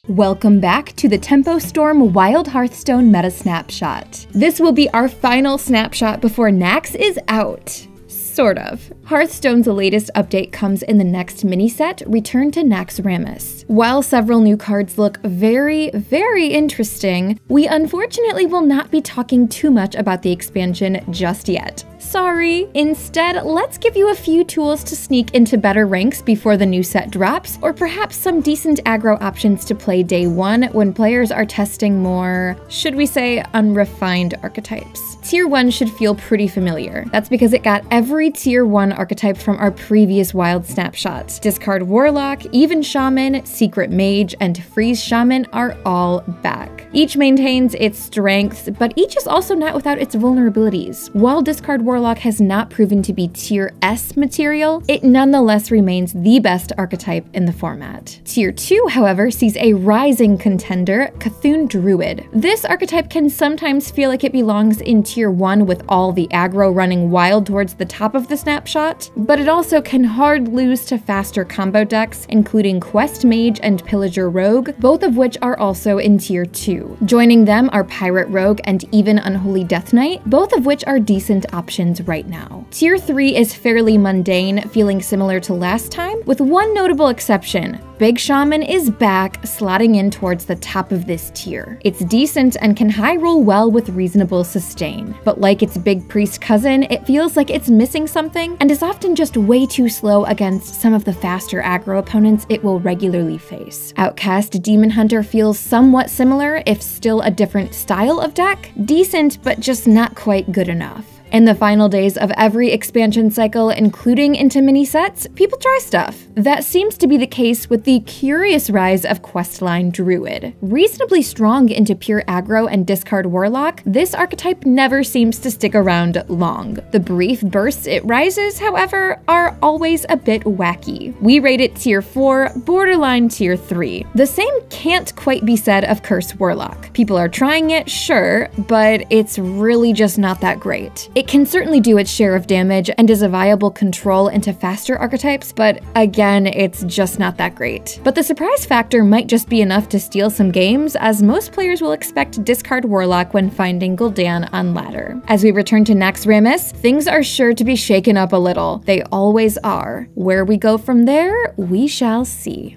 Welcome back to the Tempo Storm Wild Hearthstone Meta Snapshot. This will be our final snapshot before Naxx is out. Sort of. Hearthstone's latest update comes in the next mini-set, Return to Naxxramas. While several new cards look very, very interesting, we unfortunately will not be talking too much about the expansion just yet. Sorry. Instead, let's give you a few tools to sneak into better ranks before the new set drops, or perhaps some decent aggro options to play day one when players are testing more, should we say, unrefined archetypes. Tier 1 should feel pretty familiar. That's because it got every Tier 1 archetype from our previous Wild Snapshots. Discard Warlock, Even Shaman, Secret Mage, and Freeze Shaman are all back. Each maintains its strengths, but each is also not without its vulnerabilities. While Discard Warlock has not proven to be Tier S material, it nonetheless remains the best archetype in the format. Tier 2, however, sees a rising contender, Cthulhu Druid. This archetype can sometimes feel like it belongs in Tier 1 with all the aggro running wild towards the top of the snapshot, but it also can hard lose to faster combo decks, including Quest Mage and Pillager Rogue, both of which are also in Tier 2. Joining them are Pirate Rogue and even Unholy Death Knight, both of which are decent options right now. Tier 3 is fairly mundane, feeling similar to last time, with one notable exception. Big Shaman is back, slotting in towards the top of this tier. It's decent and can high roll well with reasonable sustain, but like its big priest cousin, it feels like it's missing something and is often just way too slow against some of the faster aggro opponents it will regularly face. Outcast Demon Hunter feels somewhat similar, if still a different style of deck. Decent, but just not quite good enough. In the final days of every expansion cycle, including into mini-sets, people try stuff. That seems to be the case with the curious rise of Questline Druid. Reasonably strong into pure aggro and discard Warlock, this archetype never seems to stick around long. The brief bursts it rises, however, are always a bit wacky. We rate it Tier 4, borderline Tier 3. The same can't quite be said of Curse Warlock. People are trying it, sure, but it's really just not that great. It can certainly do its share of damage and is a viable control into faster archetypes, but again, it's just not that great. But the surprise factor might just be enough to steal some games, as most players will expect discard Warlock when finding Gul'dan on ladder. As we return to Naxxramas, things are sure to be shaken up a little. They always are. Where we go from there, we shall see.